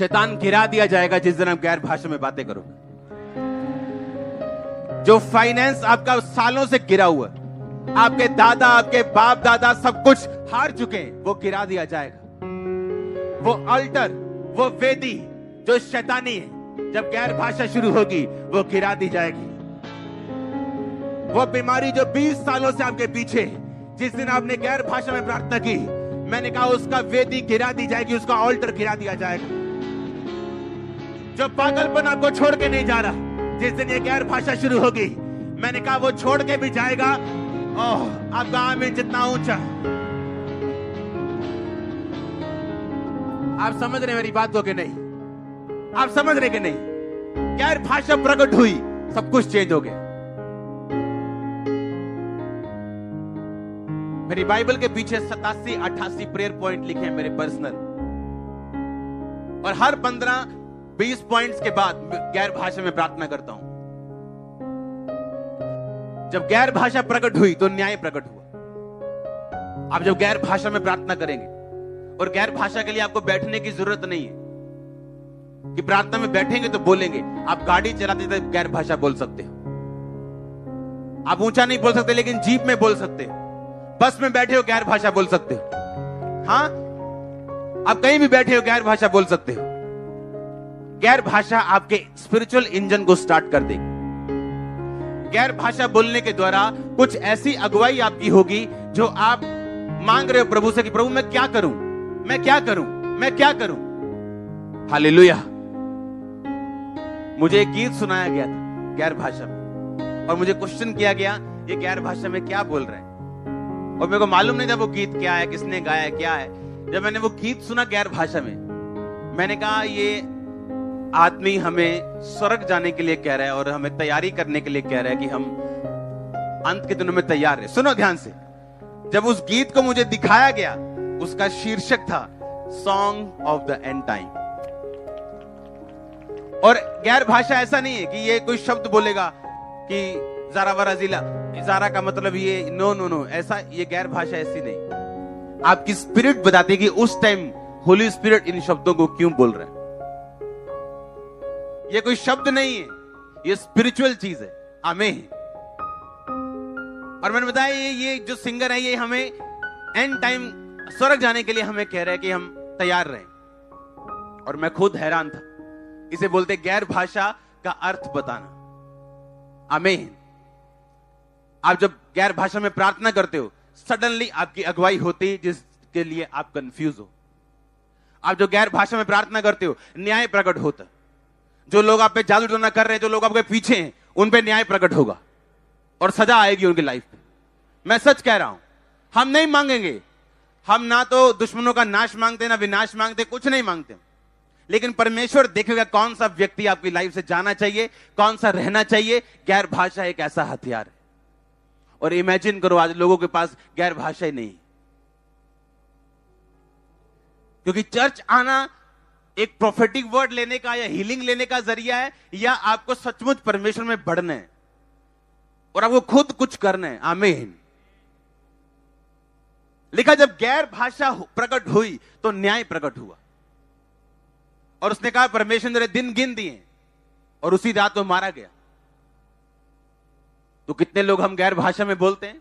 शैतान गिरा दिया जाएगा जिस दिन आप गैर भाषा में बातें करोगे। जो फाइनेंस आपका सालों से गिरा हुआ, आपके दादा आपके बाप दादा सब कुछ हार चुके हैं, वो गिरा दिया जाएगा। वो अल्टर, वो वेदी जो शैतानी है, जब गैर भाषा शुरू होगी वो गिरा दी जाएगी। वो बीमारी जो 20 सालों से आपके पीछे, जिस दिन आपने गैर भाषा में प्रार्थना की, मैंने कहा उसका वेदी गिरा दी जाएगी, उसका ऑल्टर गिरा दिया जाएगा। जो पागलपन आपको छोड़ के नहीं जा रहा, जिस दिन ये गैर भाषा शुरू होगी, मैंने कहा वो छोड़ के भी जाएगा। ओह, आपका आमीन जितना ऊंचा। आप समझ रहे मेरी बात को कि नहीं? आप समझ रहे कि नहीं? गैर भाषा प्रकट हुई, सब कुछ चेंज हो गया। मेरी बाइबल के पीछे 87-88 प्रेयर पॉइंट लिखे हैं मेरे पर्सनल, और हर 15-20 पॉइंट्स के बाद गैर भाषा में प्रार्थना करता हूं। जब गैर भाषा प्रकट हुई तो न्याय प्रकट हुआ। आप जब गैर भाषा में प्रार्थना करेंगे, और गैर भाषा के लिए आपको बैठने की जरूरत नहीं है कि प्रार्थना में बैठेंगे तो बोलेंगे। आप गाड़ी चलाते थे गैर भाषा बोल सकते हो, आप ऊंचा नहीं बोल सकते लेकिन जीप में बोल सकते हो, बस में बैठे हो गैर भाषा बोल सकते हो। हाँ, आप कहीं भी बैठे हो गैर भाषा बोल सकते हो। गैर भाषा आपके स्पिरिचुअल इंजन को स्टार्ट कर देगी। गैर भाषा बोलने के द्वारा कुछ ऐसी अगुवाई आपकी होगी जो आप मांग रहे हो प्रभु से कि प्रभु मैं क्या करूं, मैं क्या करूं, मैं क्या करूं। हालेलुया। मुझे एक गीत सुनाया गया था गैर भाषा में, और मुझे क्वेश्चन किया गया ये गैर भाषा में क्या बोल रहे हैं, और मेरे को मालूम नहीं था वो गीत क्या है, किसने गाया है, क्या है। जब मैंने वो गीत सुना गैर भाषा में, मैंने कहा ये आदमी हमें स्वर्ग जाने के लिए कह रहा है और हमें तैयारी करने के लिए कह रहा है कि हम अंत के दिनों में तैयार है। सुनो ध्यान से। जब उस गीत को मुझे दिखाया गया, उसका शीर्षक था song of the end time. और गैर भाषा ऐसा नहीं है कि ये कोई शब्द बोलेगा कि ज़ारा वरा जिला, ज़ारा का मतलब ये, नो नो नो, ऐसा ये गैर भाषा ऐसी नहीं। आपकी स्पिरिट बताती है कि उस टाइम होली स्पिरिट इन शब्दों को क्यों बोल रहा है। ये कोई शब्द नहीं है, ये स्पिरिचुअल चीज है। आमीन। और मैंने बताया ये जो सिंगर है, ये हमें एंड टाइम स्वर्ग जाने के लिए हमें कह रहा है कि हम तैयार रहें। और मैं खुद हैरान था। इसे बोलते गैर भाषा का अर्थ बताना। आमीन। आप जब गैर भाषा में प्रार्थना करते हो, सडनली आपकी अगुवाई होती जिसके लिए आप कंफ्यूज हो। आप जो गैर भाषा में प्रार्थना करते हो, न्याय प्रकट होता। जो लोग आप पे जादू टोना कर रहे हैं, जो लोग आपके पीछे हैं, उन पे न्याय प्रकट होगा और सजा आएगी उनकी लाइफ पे। मैं सच कह रहा हूं। हम नहीं मांगेंगे, हम ना तो दुश्मनों का नाश मांगते, ना विनाश मांगते, कुछ नहीं मांगते, लेकिन परमेश्वर देखेगा कौन सा व्यक्ति आपकी लाइफ से जाना चाहिए, कौन सा रहना चाहिए। गैर भाषा एक ऐसा हथियार है। और इमेजिन करो आज लोगों के पास गैर भाषा ही नहीं, क्योंकि चर्च आना एक प्रोफेटिक वर्ड लेने का या हीलिंग लेने का जरिया है, या आपको सचमुच परमेश्वर में बढ़ना है और आपको खुद कुछ करना है। आमीन। लिखा जब गैर भाषा प्रकट हुई तो न्याय प्रकट हुआ, और उसने कहा परमेश्वर ने दिन गिन दिए और उसी रात वो मारा गया। तो कितने लोग हम गैर भाषा में बोलते हैं।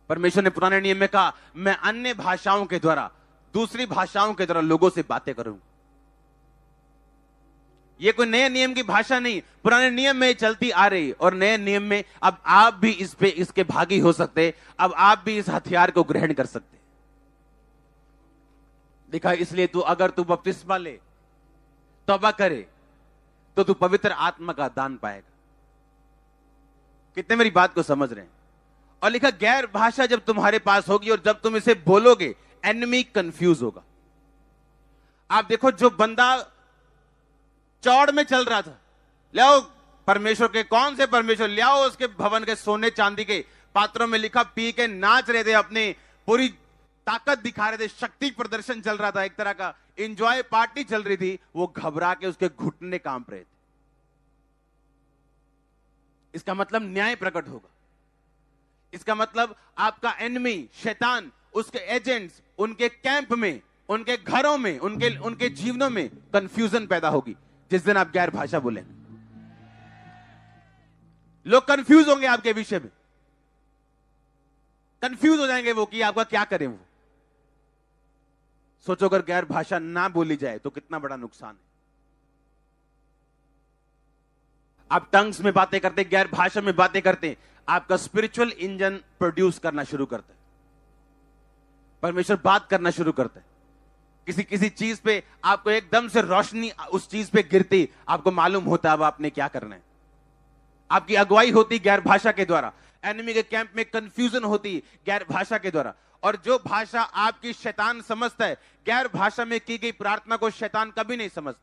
परमेश्वर ने पुराने नियम में कहा मैं अन्य भाषाओं के द्वारा, दूसरी भाषाओं के द्वारा लोगों से बातें करूंगा। यह कोई नए नियम की भाषा नहीं, पुराने नियम में चलती आ रही, और नए नियम में अब आप भी इसके भागी हो सकते। अब आप भी इस हथियार को ग्रहण कर सकते। देखा, इसलिए अगर तू बपतिस्मा ले, तौबा करे, तो तू पवित्र आत्मा का दान पाएगा। कितने मेरी बात को समझ रहे हैं? और लिखा गैर भाषा जब तुम्हारे पास होगी और जब तुम इसे बोलोगे, एनिमी कंफ्यूज होगा। आप देखो, जो बंदा चौड़ में चल रहा था, ले आओ परमेश्वर के, कौन से परमेश्वर, ले आओ उसके भवन के सोने चांदी के पात्रों में, लिखा पी के नाच रहे थे, अपनी पूरी ताकत दिखा रहे थे, शक्ति प्रदर्शन चल रहा था, एक तरह का एंजॉय पार्टी चल रही थी। वो घबरा के उसके घुटने कांप रहे थे। इसका मतलब न्याय प्रकट होगा। इसका मतलब आपका एनिमी शैतान, उसके एजेंट्स, उनके कैंप में उनके घरों में, उनके जीवनों में कंफ्यूजन पैदा होगी जिस दिन आप गैर भाषा बोले। लोग कंफ्यूज होंगे आपके विषय में, कंफ्यूज हो जाएंगे वो कि आपका क्या करें। वो सोचो अगर गैर भाषा ना बोली जाए तो कितना बड़ा नुकसान है। आप टंग्स में बातें करते, गैर भाषा में बातें करते, आपका स्पिरिचुअल इंजन प्रोड्यूस करना शुरू करता है। परमेश्वर बात करना शुरू करता है। किसी किसी चीज पे आपको एकदम से रोशनी उस चीज पे गिरती, आपको मालूम होता है अब आपने क्या करना है। आपकी अगुवाई होती गैर भाषा के द्वारा। एनिमी के कैंप में कंफ्यूजन होती गैर भाषा के द्वारा। और जो भाषा आपकी शैतान समझता है, गैर भाषा में की गई प्रार्थना को शैतान कभी नहीं समझता।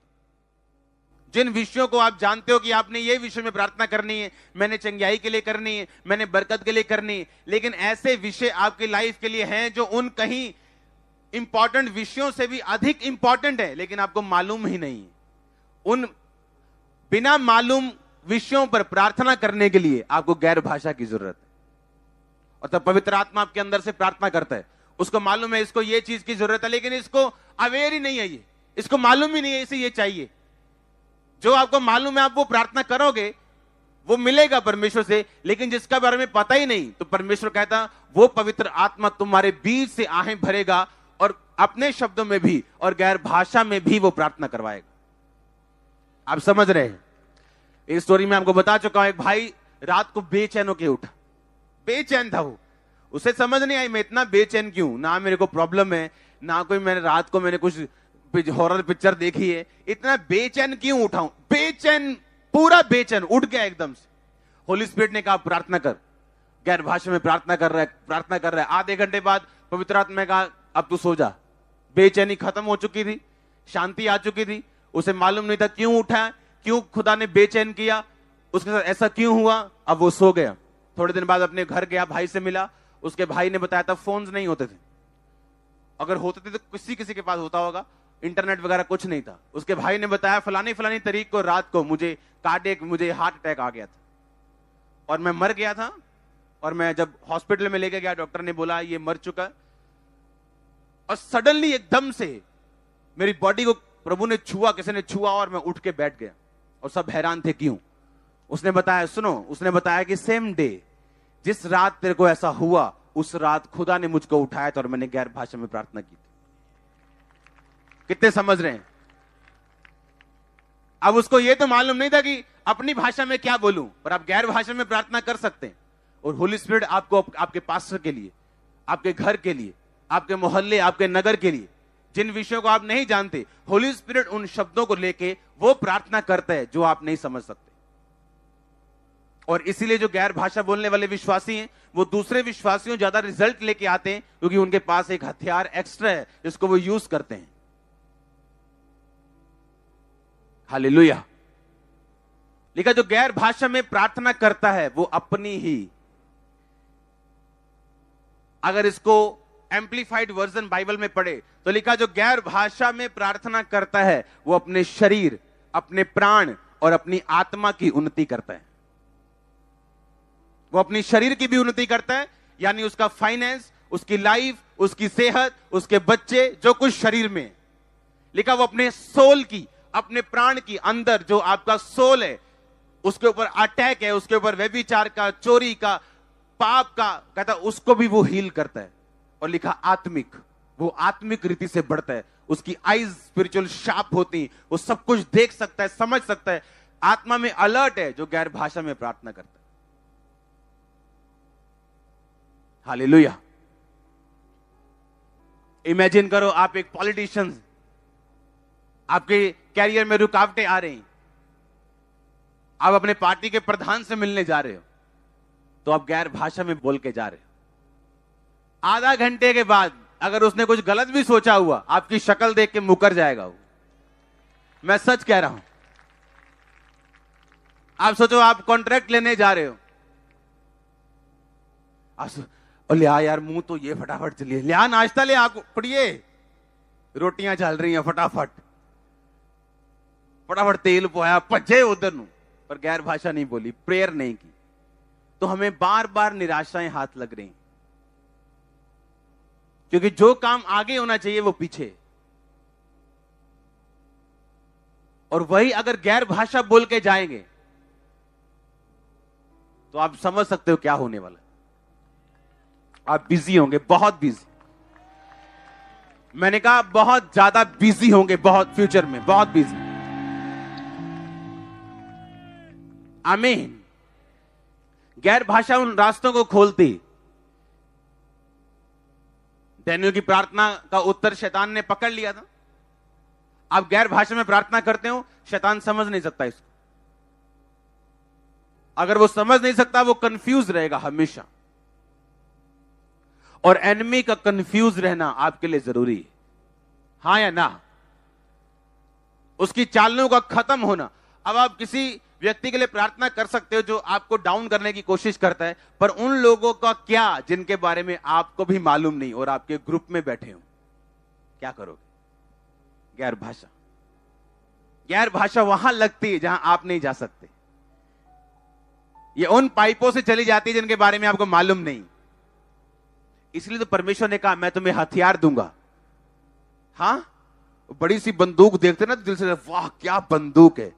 जिन विषयों को आप जानते हो कि आपने ये विषय में प्रार्थना करनी है, मैंने चंगाई के लिए करनी है, मैंने बरकत के लिए करनी है, लेकिन ऐसे विषय आपकी लाइफ के लिए हैं जो उन कहीं इंपॉर्टेंट विषयों से भी अधिक इंपॉर्टेंट है, लेकिन आपको मालूम ही नहीं है। उन बिना मालूम विषयों पर प्रार्थना करने के लिए आपको गैर भाषा की जरूरत है। और तब पवित्र आत्मा आपके अंदर से प्रार्थना करता है। उसको मालूम है इसको ये चीज की जरूरत है, लेकिन इसको अवेयर ही नहीं है, ये इसको मालूम ही नहीं है इसे ये चाहिए। जो आपको मालूम है आप वो प्रार्थना करोगे, वो मिलेगा परमेश्वर से, लेकिन जिसका बारे में पता ही नहीं, तो परमेश्वर कहता वो पवित्र आत्मा तुम्हारे बीच से आहें भरेगा और अपने शब्दों में भी और गैर भाषा में भी वो प्रार्थना करवाएगा। आप समझ रहे हैं? इस स्टोरी में आपको बता चुका हूं। एक भाई रात को बेचैन होकर उठा, बेचैन था वो। उसे समझ नहीं आई मैं इतना बेचैन क्यों, ना मेरे को प्रॉब्लम है, ना कोई मैंने रात को मैंने कुछ हॉरर पिक्चर देखी है, इतना बेचैन क्यों उठाऊं। बेचैन, पूरा बेचैन उठ गया एकदम से। होली स्पिरिट ने कहा प्रार्थना कर। गैर भाषा में प्रार्थना कर रहा है। आधे घंटे बाद पवित्र आत्मा ने कहा अब तू सो जा। बेचैनी खत्म हो चुकी थी, शांति आ चुकी थी। उसे मालूम नहीं था क्यों उठा, क्यों खुदा ने बेचैन किया, उसके साथ ऐसा क्यों हुआ। अब वो सो गया। थोड़े दिन बाद अपने घर गया, भाई से मिला। उसके भाई ने बताया था फोन्स नहीं होते थे, अगर होते थे तो किसी के पास होता होगा, इंटरनेट वगैरह कुछ नहीं था। उसके भाई ने बताया फलानी तारीख को रात को मुझे हार्ट अटैक आ गया था और मैं मर गया था। और मैं जब हॉस्पिटल में लेके गया, डॉक्टर ने बोला ये मर चुका। और सडनली एकदम से मेरी बॉडी को प्रभु ने छुआ, किसी ने छुआ और मैं उठ के बैठ गया। और सब हैरान थे क्यों। उसने बताया कि सेम डे जिस रात तेरे को ऐसा हुआ, उस रात खुदा ने मुझको उठाया था और मैंने गैर भाषा में प्रार्थना की थी। कितने समझ रहे हैं? अब उसको यह तो मालूम नहीं था कि अपनी भाषा में क्या बोलूं, पर आप गैर भाषा में प्रार्थना कर सकते हैं। और होली स्पिरिट आपको आपके पास्टर के लिए, आपके घर के लिए, आपके मोहल्ले, आपके नगर के लिए, जिन विषयों को आप नहीं जानते, होली स्पिरिट उन शब्दों को लेके वो प्रार्थना करता है जो आप नहीं समझ सकते। और इसीलिए जो गैर भाषा बोलने वाले विश्वासी हैं, वो दूसरे विश्वासियों ज्यादा रिजल्ट लेके आते हैं, क्योंकि उनके पास एक हथियार एक्स्ट्रा है जिसको वो यूज करते हैं। हालेलुया। लिखा जो गैर भाषा में प्रार्थना करता है वो अपनी ही, अगर इसको एम्पलीफाइड वर्जन बाइबल में पढ़े तो लिखा जो गैर भाषा में प्रार्थना करता है वो अपने शरीर, अपने प्राण और अपनी आत्मा की उन्नति करता है। वो अपनी शरीर की भी उन्नति करता है, यानी उसका फाइनेंस, उसकी लाइफ, उसकी सेहत, उसके बच्चे, जो कुछ शरीर में। लिखा वो अपने सोल की, अपने प्राण की, अंदर जो आपका सोल है उसके ऊपर अटैक है, उसके ऊपर व्यभिचार का, चोरी का, पाप का, कहता उसको भी वो हील करता है। और लिखा आत्मिक, वो आत्मिक रीति से बढ़ता है। उसकी आईज स्पिरिचुअल शार्प होती, वो सब कुछ देख सकता है, समझ सकता है, आत्मा में अलर्ट है, जो गैर भाषा में प्रार्थना करता है। हालेलुया। इमेजिन करो आप एक पॉलिटिशियन, आपके कैरियर में रुकावटें आ रही, आप अपने पार्टी के प्रधान से मिलने जा रहे हो, तो आप गैर भाषा में बोल के जा रहे हो। आधा घंटे के बाद अगर उसने कुछ गलत भी सोचा हुआ, आपकी शक्ल देख के मुकर जाएगा वो। मैं सच कह रहा हूं। आप सोचो आप कॉन्ट्रैक्ट लेने जा रहे हो, लिया यार मुंह तो ये फटाफट चलिए, लिया नाश्ता ले, आपको पड़िए, रोटियां चल रही हैं, फटाफट तेल पोया, भजे उधर नु। पर गैर भाषा नहीं बोली, प्रेयर नहीं की, तो हमें बार बार निराशाएं हाथ लग रही, क्योंकि जो काम आगे होना चाहिए वो पीछे। और वही अगर गैर भाषा बोल के जाएंगे तो आप समझ सकते हो क्या होने वाला है। आप बिजी होंगे, बहुत बिजी। मैंने कहा बहुत ज्यादा बिजी होंगे, बहुत फ्यूचर में बहुत बिजी। आमीन। गैर भाषा उन रास्तों को खोलती। डैनियल की प्रार्थना का उत्तर शैतान ने पकड़ लिया था। आप गैर भाषा में प्रार्थना करते हो, शैतान समझ नहीं सकता इसको। अगर वो समझ नहीं सकता, वो कंफ्यूज रहेगा हमेशा। और एनिमी का कंफ्यूज रहना आपके लिए जरूरी है, हां या ना? उसकी चालों का खत्म होना। अब आप किसी व्यक्ति के लिए प्रार्थना कर सकते हो जो आपको डाउन करने की कोशिश करता है, पर उन लोगों का क्या जिनके बारे में आपको भी मालूम नहीं और आपके ग्रुप में बैठे हो, क्या करोगे? गैर भाषा। गैर भाषा वहां लगती है जहां आप नहीं जा सकते। ये उन पाइपों से चली जाती है जिनके बारे में आपको मालूम नहीं। इसलिए तो परमेश्वर ने कहा मैं तुम्हें हथियार दूंगा। हां, बड़ी सी बंदूक देखते ना तो दिल से वाह क्या बंदूक है,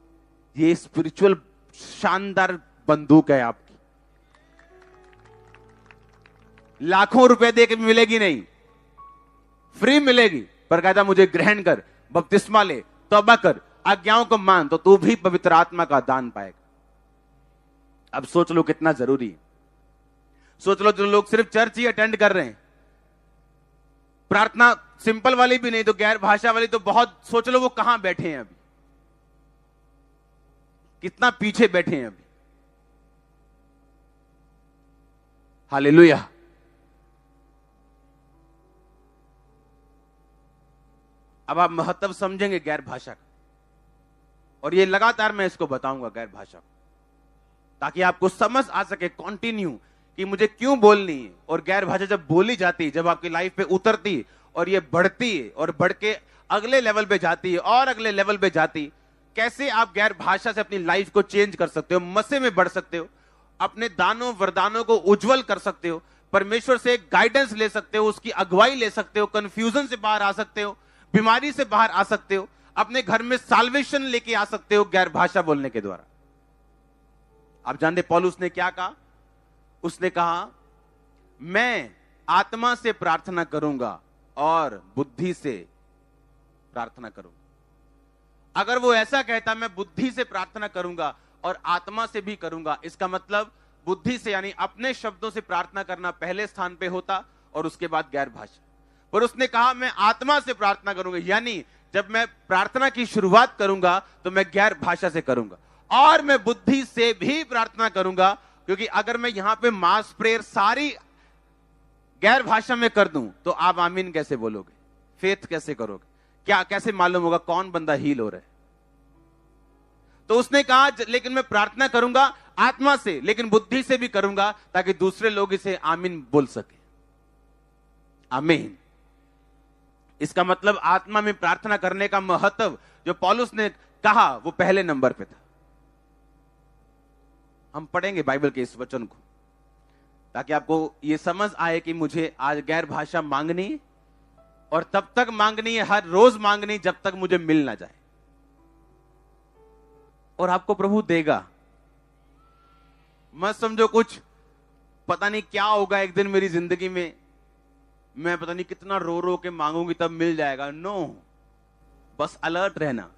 ये स्पिरिचुअल शानदार बंदूक है आपकी। लाखों रुपए देकर मिलेगी नहीं, फ्री मिलेगी। पर कहता मुझे ग्रहण कर, बपतिस्मा ले, तौबा कर, आज्ञाओं को मान, तो तू भी पवित्र आत्मा का दान पाएगा। अब सोच लो कितना जरूरी है। सोच लो जो लोग सिर्फ चर्च ही अटेंड कर रहे हैं, प्रार्थना सिंपल वाली भी नहीं तो गैर भाषा वाली तो बहुत, सोच लो वो कहां बैठे हैं अभी, कितना पीछे बैठे हैं अभी। हालेलुया। अब आप महत्व समझेंगे गैर भाषा का, और ये लगातार मैं इसको बताऊंगा गैर भाषा को, ताकि आपको समझ आ सके कंटिन्यू कि मुझे क्यों बोलनी है। और गैर भाषा जब बोली जाती है, जब आपकी लाइफ पे उतरती है और ये बढ़ती है और बढ़ के अगले लेवल पे जाती है और अगले लेवल पे जाती, कैसे आप गैर भाषा से अपनी लाइफ को चेंज कर सकते हो, मसे में बढ़ सकते हो, अपने दानों वरदानों को उज्जवल कर सकते हो, परमेश्वर से गाइडेंस ले सकते हो, उसकी अगुवाई ले सकते हो, कंफ्यूजन से बाहर आ सकते हो, बीमारी से बाहर आ सकते हो, अपने घर में साल्वेशन लेके आ सकते हो गैर भाषा बोलने के द्वारा। आप जानते पौलुस ने क्या कहा? उसने कहा मैं आत्मा से प्रार्थना करूंगा और बुद्धि से प्रार्थना करूंगा। अगर वो ऐसा कहता मैं बुद्धि से प्रार्थना करूंगा और आत्मा से भी करूंगा, इसका मतलब बुद्धि से यानी अपने शब्दों से प्रार्थना करना पहले स्थान पे होता और उसके बाद गैर भाषा। पर उसने कहा मैं आत्मा से प्रार्थना करूंगा, यानी जब मैं प्रार्थना की शुरुआत करूंगा तो मैं गैर भाषा से करूंगा और मैं बुद्धि से भी प्रार्थना करूंगा। क्योंकि अगर मैं यहां पे मास प्रेयर सारी गैर भाषा में कर दूं तो आप आमीन कैसे बोलोगे? फेथ कैसे करोगे? क्या कैसे मालूम होगा कौन बंदा हील हो रहा है? तो उसने कहा लेकिन मैं प्रार्थना करूंगा आत्मा से, लेकिन बुद्धि से भी करूंगा ताकि दूसरे लोग इसे आमीन बोल सके। आमीन। इसका मतलब आत्मा में प्रार्थना करने का महत्व जो पौलुस ने कहा वो पहले नंबर पे था। हम पढ़ेंगे बाइबल के इस वचन को ताकि आपको यह समझ आए कि मुझे आज गैर भाषा मांगनी और तब तक मांगनी है, हर रोज मांगनी जब तक मुझे मिल ना जाए। और आपको प्रभु देगा। मत समझो कुछ पता नहीं क्या होगा एक दिन मेरी जिंदगी में, मैं पता नहीं कितना रो रो के मांगूंगी तब मिल जाएगा। नो, बस अलर्ट रहना।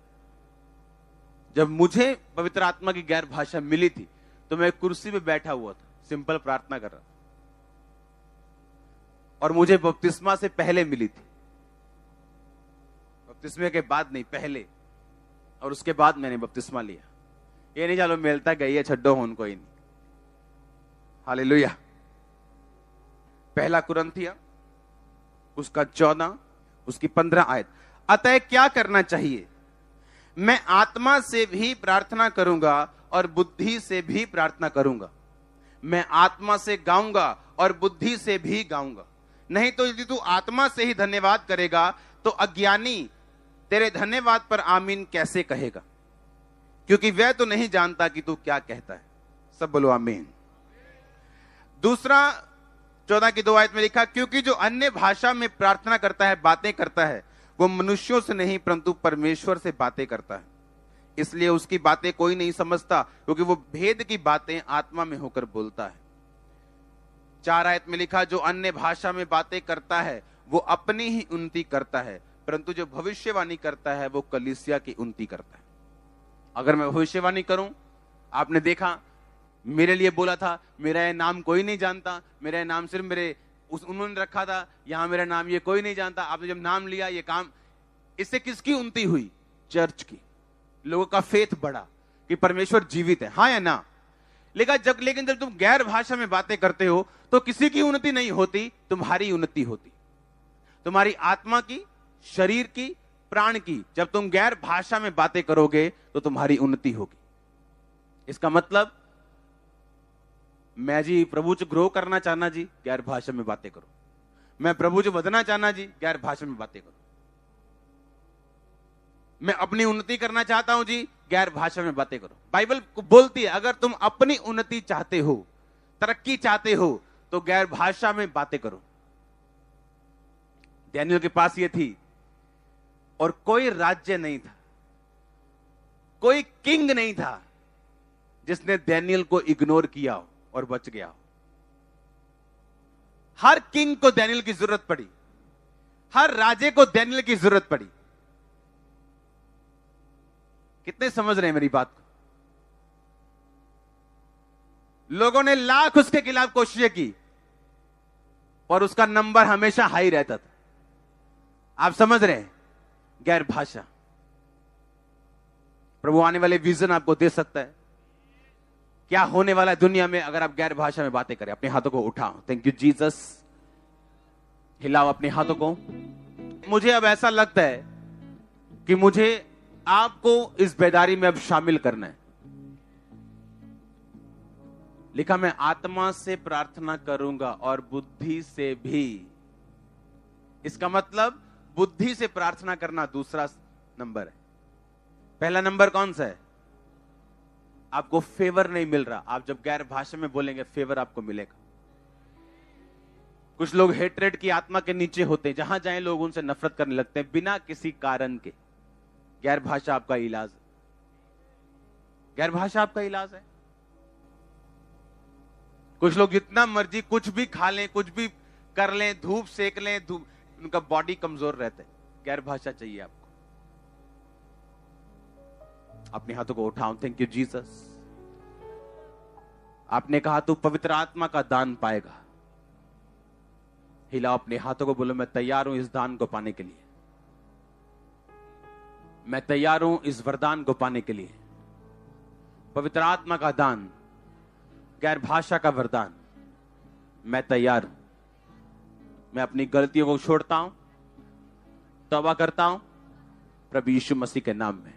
जब मुझे पवित्र आत्मा की गैर भाषा मिली थी तो मैं कुर्सी पे बैठा हुआ था, सिंपल प्रार्थना कर रहा था, और मुझे बपतिस्मा से पहले मिली थी। बपतिस्मे के बाद नहीं, पहले, और उसके बाद मैंने बपतिस्मा लिया। ये नहीं चलो मिलता गई है, छड्डो होन कोई नहीं। हालेलुया। पहला कुरिन्थिया उसका 14 उसकी 15 आयत। अतः क्या करना चाहिए? मैं आत्मा से भी प्रार्थना करूंगा और बुद्धि से भी प्रार्थना करूंगा। मैं आत्मा से गाऊंगा और बुद्धि से भी गाऊंगा। नहीं तो यदि तू आत्मा से ही धन्यवाद करेगा तो अज्ञानी तेरे धन्यवाद पर आमीन कैसे कहेगा? क्योंकि वह तो नहीं जानता कि तू क्या कहता है। सब बोलो आमीन। दूसरा 14 की 2 आयत में लिखा, क्योंकि जो अन्य भाषा में प्रार्थना करता है, बातें करता है, वो मनुष्यों से नहीं परंतु परमेश्वर से बातें करता है। इसलिए उसकी बातें कोई नहीं समझता, क्योंकि वो भेद की बातें आत्मा में होकर बोलता है। 4 आयत में लिखा, जो अन्य भाषा में बातें करता है वो अपनी ही उन्नति करता है, परंतु जो भविष्यवाणी करता है वो कलीसिया की उन्नति करता है। अगर मैं भविष्यवाणी करूं, आपने देखा मेरे लिए बोला था, मेरा ये नाम कोई नहीं जानता, मेरा ये नाम सिर्फ उन्होंने रखा था, यहां मेरा नाम ये कोई नहीं जानता। आपने जब नाम लिया, ये काम, इससे किसकी उन्नति हुई? चर्च की। लोगों का फेथ बढ़ा कि परमेश्वर जीवित है, हाँ या ना? लेकिन जब तुम गैर भाषा में बातें करते हो तो किसी की उन्नति नहीं होती, तुम्हारी उन्नति होती, तुम्हारी आत्मा की, शरीर की, प्राण की। जब तुम गैर भाषा में बातें करोगे तो तुम्हारी उन्नति होगी। इसका मतलब, मैं जी प्रभु च ग्रो करना चाहना जी, गैर भाषा में बातें करो। मैं प्रभु च बदना चाहना जी, गैर भाषा में बातें करो। मैं अपनी उन्नति करना चाहता हूं जी, गैर भाषा में बातें करो। बाइबल बोलती है, अगर तुम अपनी उन्नति चाहते हो, तरक्की चाहते हो, तो गैर भाषा में बातें करो। डैनियल के पास ये थी, और कोई राज्य नहीं था, कोई किंग नहीं था जिसने डैनियल को इग्नोर किया हो और बच गया हो। हर किंग को डैनियल की जरूरत पड़ी, हर राजे को डैनियल की जरूरत पड़ी। कितने समझ रहे हैं मेरी बात को? लोगों ने लाख उसके खिलाफ कोशिशें की और उसका नंबर हमेशा हाई रहता था। आप समझ रहे हैं? गैर भाषा। प्रभु आने वाले विजन आपको दे सकता है, क्या होने वाला है दुनिया में अगर आप गैर भाषा में बातें करें। अपने हाथों को उठाओ। Thank you Jesus. हिलाओ अपने हाथों को। मुझे अब ऐसा लगता है कि मुझे आपको इस बेदारी में अब शामिल करना है। लिखा, मैं आत्मा से प्रार्थना करूंगा और बुद्धि से भी। इसका मतलब बुद्धि से प्रार्थना करना दूसरा नंबर है। पहला नंबर कौन सा है? आपको फेवर नहीं मिल रहा। आप जब गैर भाषा में बोलेंगे, फेवर आपको मिलेगा। कुछ लोग हेट्रेड की आत्मा के नीचे होते हैं, जहां जाएं लोग उनसे नफरत करने लगते हैं बिना किसी कारण के। गैर भाषा आपका इलाज है। गैर भाषा आपका इलाज है। कुछ लोग जितना मर्जी कुछ भी खा लें, कुछ भी कर लें, धूप सेक लें, उनका बॉडी कमजोर रहता है। गैर भाषा चाहिए आपको। अपने हाथों को उठाओ। Thank you Jesus. आपने कहा तू पवित्र आत्मा का दान पाएगा। हिलाओ अपने हाथों को, बोलो मैं तैयार हूं इस दान को पाने के लिए। मैं तैयार हूं इस वरदान को पाने के लिए। पवित्र आत्मा का दान, गैर भाषा का वरदान, मैं तैयार हूं। मैं अपनी गलतियों को छोड़ता हूं, तौबा करता हूं प्रभु यीशु मसीह के नाम में।